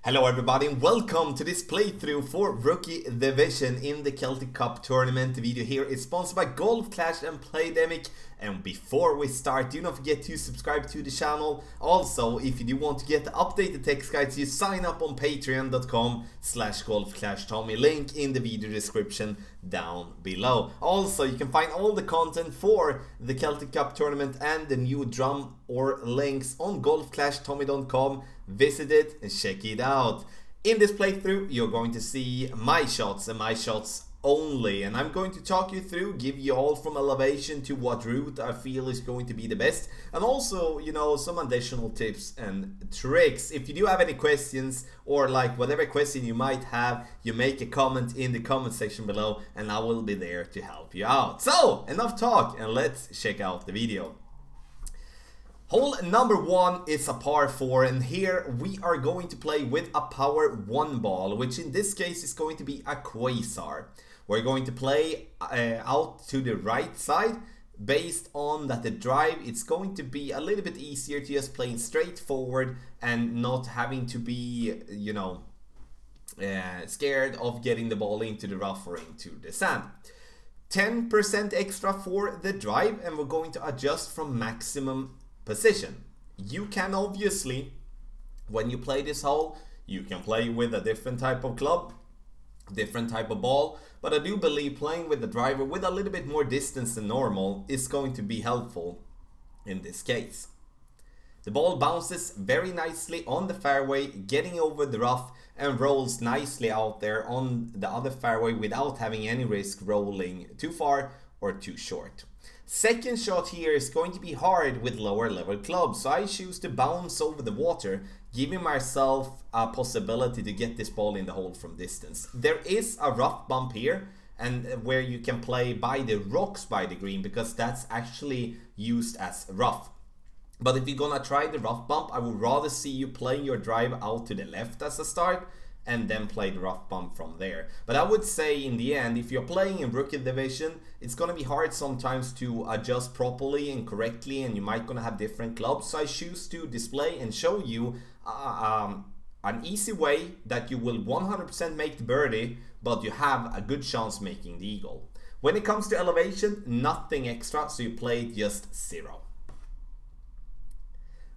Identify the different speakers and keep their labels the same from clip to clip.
Speaker 1: Hello everybody and welcome to this playthrough for Rookie Division in the Celtic Cup Tournament. The video here is sponsored by Golf Clash and Playdemic. And before we start, do not forget to subscribe to the channel. Also, if you do want to get the updated text guides, you sign up on patreon.com/golfclashtommy. Link in the video description down below. Also, you can find all the content for the Celtic Cup Tournament and the new drum or links on golfclashtommy.com. Visit it and check it out. In this playthrough, you're going to see my shots and my shots only, and I'm going to talk you through, give you all from elevation to what route I feel is going to be the best, and also, you know, some additional tips and tricks. If you do have any questions or like whatever question you might have, you make a comment in the comment section below and I will be there to help you out. So enough talk and let's check out the video. Hole number 1 is a par 4, and here we are going to play with a power 1 ball, which in this case is going to be a quasar. We're going to play out to the right side, based on that the drive, it's going to be a little bit easier to just playing straight forward and not having to be, you know, scared of getting the ball into the rough or into the sand. 10% extra for the drive, and we're going to adjust from maximum position. You can obviously, when you play this hole, you can play with a different type of club, different type of ball, but I do believe playing with the driver with a little bit more distance than normal is going to be helpful in this case. The ball bounces very nicely on the fairway, getting over the rough, and rolls nicely out there on the other fairway without having any risk rolling too far or too short. Second shot here is going to be hard with lower level clubs, so I choose to bounce over the water, giving myself a possibility to get this ball in the hole from distance. There is a rough bump here, and where you can play by the rocks by the green, because that's actually used as rough. But if you're gonna try the rough bump, I would rather see you playing your drive out to the left as a start and then play the rough bump from there. But I would say in the end, if you're playing in Rookie Division, it's gonna be hard sometimes to adjust properly and correctly, and you might gonna have different clubs. So I choose to display and show you an easy way that you will 100% make the birdie, but you have a good chance making the eagle. When it comes to elevation, nothing extra, so you play just 0.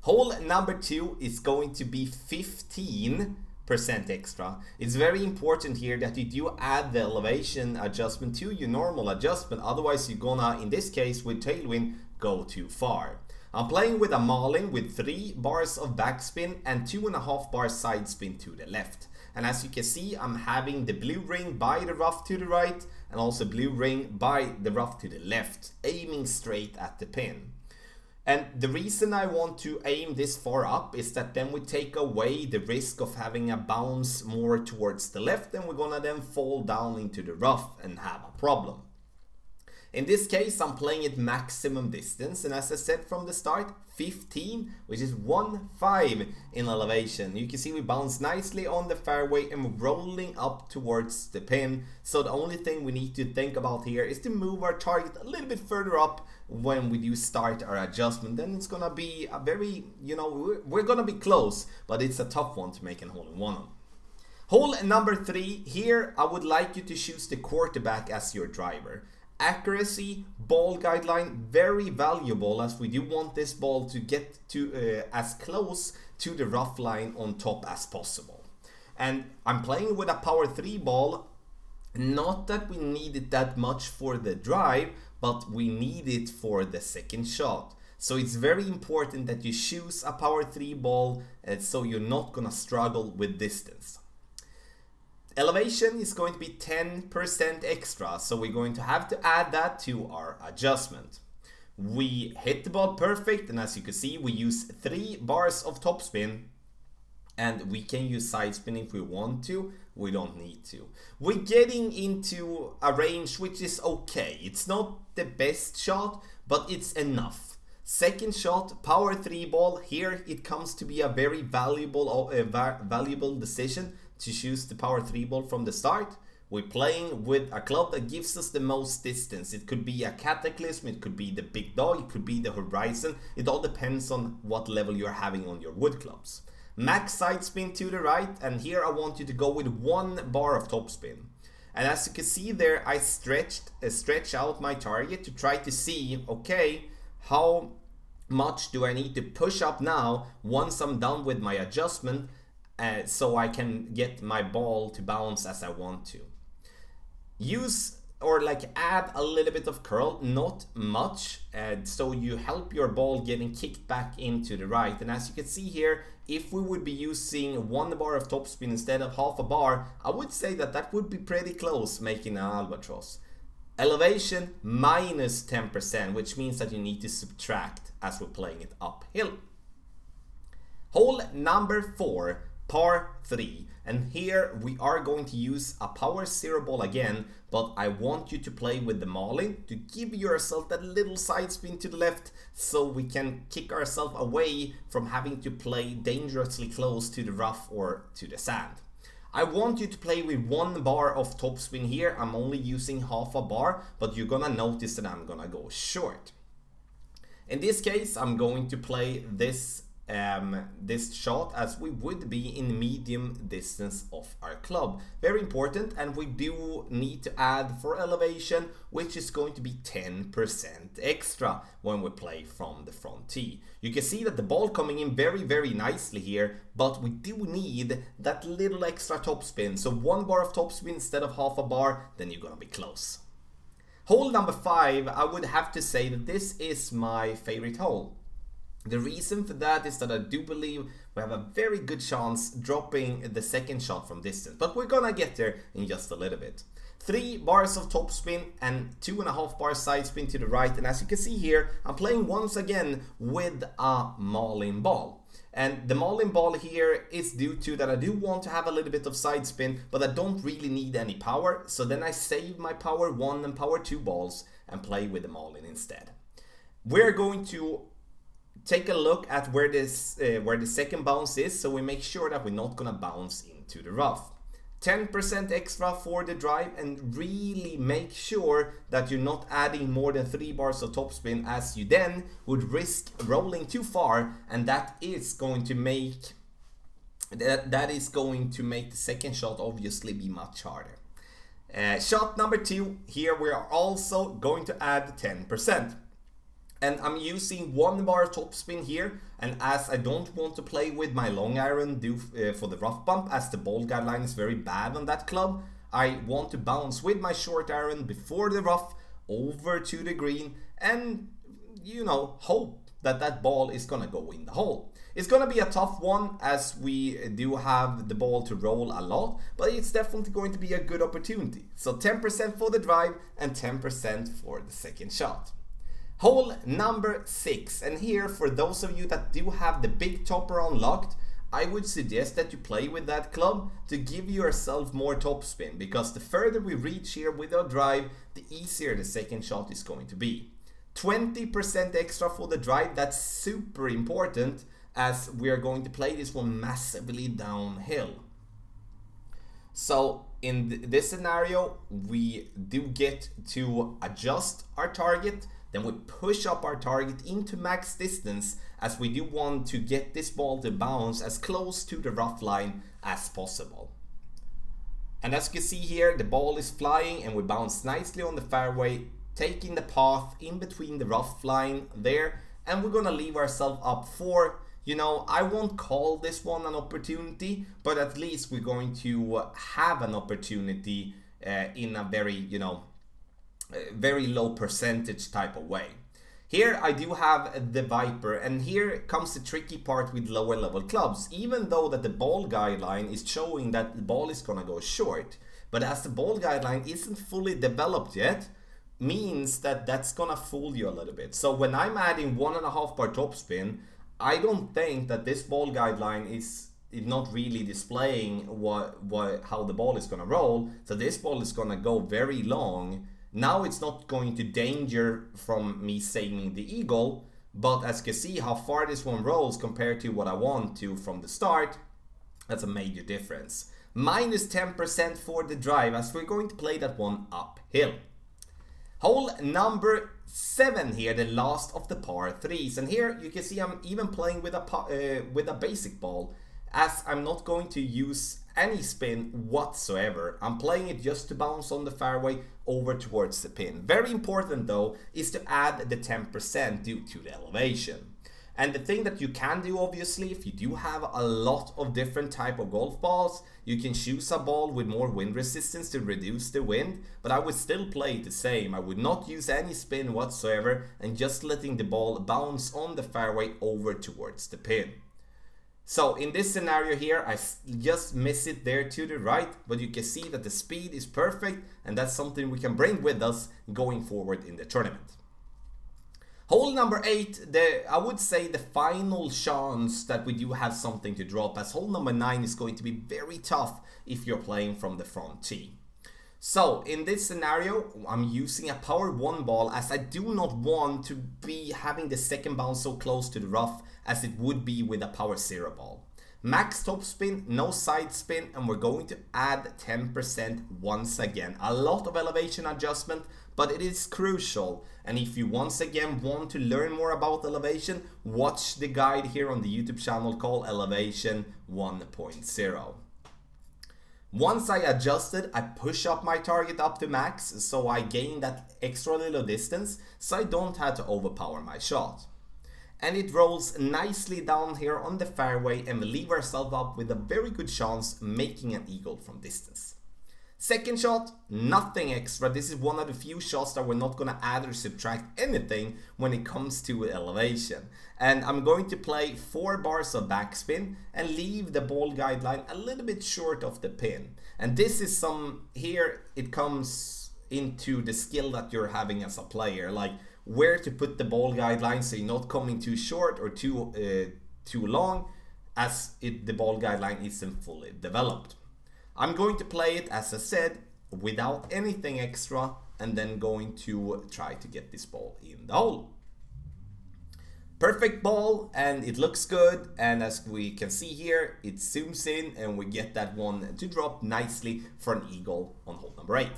Speaker 1: Hole number 2 is going to be 15% extra. It's very important here that you do add the elevation adjustment to your normal adjustment, otherwise you're gonna, in this case with tailwind, go too far. I'm playing with a Marlin with 3 bars of backspin and 2.5 bars side spin to the left. And as you can see, I'm having the blue ring by the rough to the right and also blue ring by the rough to the left, aiming straight at the pin. And the reason I want to aim this far up is that then we take away the risk of having a bounce more towards the left, and we're gonna then fall down into the rough and have a problem. In this case, I'm playing at maximum distance, and as I said from the start, 15, which is 1.5 in elevation. You can see we bounce nicely on the fairway and we're rolling up towards the pin. So the only thing we need to think about here is to move our target a little bit further up when we do start our adjustment. Then it's gonna be a very, you know, we're gonna be close, but it's a tough one to make a hole-in-one on. Hole number 3, here I would like you to choose the quarterback as your driver. Accuracy, ball guideline, very valuable, as we do want this ball to get to as close to the rough line on top as possible. And I'm playing with a power 3 ball, not that we need it that much for the drive, but we need it for the second shot. So it's very important that you choose a power 3 ball so you're not gonna struggle with distance. Elevation is going to be 10% extra, so we're going to have to add that to our adjustment. We hit the ball perfect, and as you can see, we use 3 bars of topspin, and we can use side spin if we want to. We don't need to. We're getting into a range which is okay. It's not the best shot, but it's enough. Second shot, power 3 ball. Here it comes to be a very valuable decision to choose the power 3 ball from the start. We're playing with a club that gives us the most distance. It could be a Cataclysm, it could be the Big Dog, it could be the Horizon. It all depends on what level you're having on your wood clubs. max side spin to the right, and here I want you to go with 1 bar of topspin. And as you can see there, I stretch out my target to try to see, okay, how much do I need to push up now once I'm done with my adjustment, so I can get my ball to bounce as I want to. Use or like add a little bit of curl, not much, so you help your ball getting kicked back into the right. And as you can see here, if we would be using 1 bar of topspin instead of half a bar, I would say that that would be pretty close making an albatross. Elevation minus 10%, which means that you need to subtract as we're playing it uphill. Hole number 4, par 3. And here we are going to use a power 0 ball again, but I want you to play with the Marlin to give yourself that little side spin to the left so we can kick ourselves away from having to play dangerously close to the rough or to the sand. I want you to play with 1 bar of topspin here. I'm only using half a bar, but you're gonna notice that I'm gonna go short. In this case, I'm going to play this shot as we would be in medium distance of our club. Very important, and we do need to add for elevation, which is going to be 10% extra when we play from the front tee. You can see that the ball coming in very nicely here, but we do need that little extra topspin. So 1 bar of topspin instead of half a bar, then you're gonna be close. Hole number 5, I would have to say that this is my favorite hole. The reason for that is that I do believe we have a very good chance dropping the second shot from distance, but we're gonna get there in just a little bit. 3 bars of topspin and 2.5 bars side spin to the right, and as you can see here, I'm playing once again with a Marlin ball. And the Marlin ball here is due to that I do want to have a little bit of side spin, but I don't really need any power, so then I save my power 1 and power 2 balls and play with the Marlin instead. We're going to take a look at where the second bounce is, so we make sure that we're not gonna bounce into the rough. 10% extra for the drive, and really make sure that you're not adding more than 3 bars of topspin, as you then would risk rolling too far, and that is going to make the second shot obviously be much harder. Shot number 2, here we are also going to add 10%. And I'm using 1 bar topspin here, and as I don't want to play with my long iron for the rough bump, as the ball guideline is very bad on that club, I want to bounce with my short iron before the rough over to the green, and you know, hope that that ball is gonna go in the hole. It's gonna be a tough one as we do have the ball to roll a lot, but it's definitely going to be a good opportunity. So 10% for the drive and 10% for the second shot. Hole number 6, and here for those of you that do have the big topper unlocked, I would suggest that you play with that club to give yourself more topspin, because the further we reach here with our drive, the easier the second shot is going to be. 20% extra for the drive, that's super important as we are going to play this one massively downhill. So in this scenario, we do get to adjust our target. Then we push up our target into max distance, as we do want to get this ball to bounce as close to the rough line as possible. And as you can see here, the ball is flying and we bounce nicely on the fairway, taking the path in between the rough line there, and we're gonna leave ourselves up for, you know, I won't call this one an opportunity, but at least we're going to have an opportunity in a very, you know, very low percentage type of way. Here I do have the Viper, and here comes the tricky part with lower level clubs. Even though that the ball guideline is showing that the ball is gonna go short, but as the ball guideline isn't fully developed yet, means that that's gonna fool you a little bit. So when I'm adding 1.5 bar topspin, I don't think that this ball guideline is not really displaying how the ball is gonna roll. So this ball is gonna go very long. Now it's not going to danger from me saving the eagle, but as you can see how far this one rolls compared to what I want to from the start, that's a major difference. Minus 10% for the drive, as we're going to play that one uphill. Hole number 7 here, the last of the par 3s, and here you can see I'm even playing with a basic ball. as I'm not going to use any spin whatsoever. I'm playing it just to bounce on the fairway over towards the pin. Very important though is to add the 10% due to the elevation. And the thing that you can do, obviously, if you do have a lot of different type of golf balls, you can choose a ball with more wind resistance to reduce the wind, but I would still play it the same. I would not use any spin whatsoever and just letting the ball bounce on the fairway over towards the pin. So in this scenario here, I just miss it there to the right, but you can see that the speed is perfect, and that's something we can bring with us going forward in the tournament. Hole number 8, I would say the final chance that we do have something to drop, as hole number 9 is going to be very tough if you're playing from the front tee. So in this scenario, I'm using a power 1 ball, as I do not want to be having the second bounce so close to the rough as it would be with a power 0 ball. Max topspin, no side spin, and we're going to add 10% once again. A lot of elevation adjustment, but it is crucial. And if you once again want to learn more about elevation, watch the guide here on the YouTube channel called Elevation 1.0. Once I adjusted, I push up my target up to max, so I gain that extra little distance, so I don't have to overpower my shot. And it rolls nicely down here on the fairway, and we leave ourselves up with a very good chance making an eagle from distance. Second shot, nothing extra. This is one of the few shots that we're not going to add or subtract anything when it comes to elevation. And I'm going to play 4 bars of backspin and leave the ball guideline a little bit short of the pin. And this is here it comes into the skill that you're having as a player, like where to put the ball guideline so you're not coming too short or too long, as the ball guideline isn't fully developed. I'm going to play it, as I said, without anything extra, and then going to try to get this ball in the hole. Perfect ball, and it looks good, and as we can see here, it zooms in and we get that one to drop nicely for an eagle on hole number 8.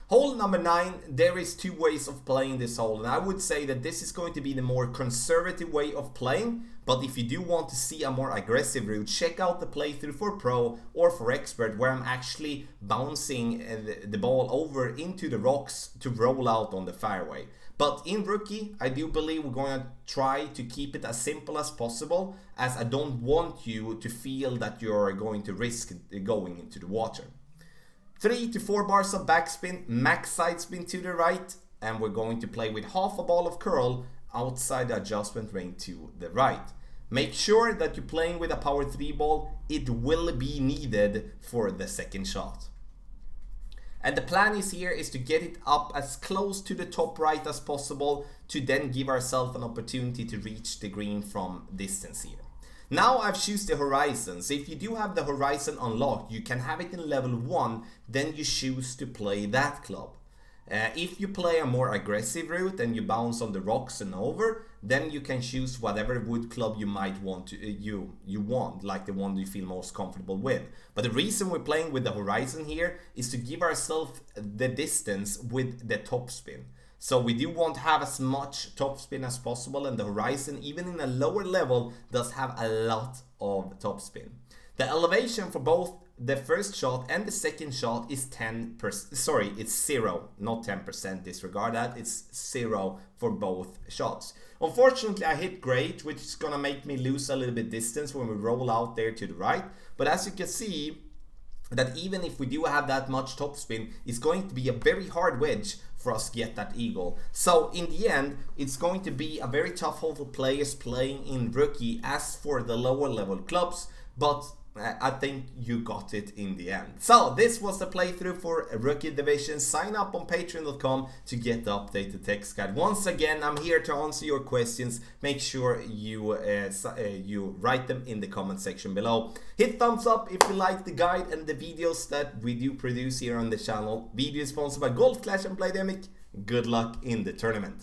Speaker 1: Hole number 9, there is 2 ways of playing this hole, and I would say that this is going to be the more conservative way of playing, but if you do want to see a more aggressive route, check out the playthrough for Pro or for Expert, where I'm actually bouncing the ball over into the rocks to roll out on the fairway. But in Rookie, I do believe we're going to try to keep it as simple as possible, as I don't want you to feel that you're going to risk going into the water. 3 to 4 bars of backspin, max side spin to the right, and we're going to play with half a ball of curl outside the adjustment ring to the right. Make sure that you're playing with a power 3 ball. It will be needed for the second shot. And the plan is to get it up as close to the top right as possible, to then give ourselves an opportunity to reach the green from distance here. Now I've chosen the horizon, so if you do have the horizon unlocked, you can have it in level 1, then you choose to play that club. If you play a more aggressive route and you bounce on the rocks and over, then you can choose whatever wood club you might want to you want, like the one you feel most comfortable with. But the reason we're playing with the horizon here is to give ourselves the distance with the topspin. So we do want to have as much topspin as possible, and the horizon, even in a lower level, does have a lot of topspin. The elevation for both the first shot and the second shot is 10%. Sorry, it's 0, not 10%. Disregard that. It's 0 for both shots. Unfortunately, I hit great, which is gonna make me lose a little bit distance when we roll out there to the right. But as you can see, that even if we do have that much topspin, it's going to be a very hard wedge for us to get that eagle. So in the end, it's going to be a very tough hole for players playing in Rookie as for the lower level clubs, but I think you got it in the end. So this was the playthrough for Rookie Division. Sign up on patreon.com to get the updated text guide. Once again, I'm here to answer your questions. Make sure you write them in the comment section below. Hit thumbs up if you like the guide and the videos that we do produce here on the channel. Video is sponsored by Golf Clash and Playdemic. Good luck in the tournament.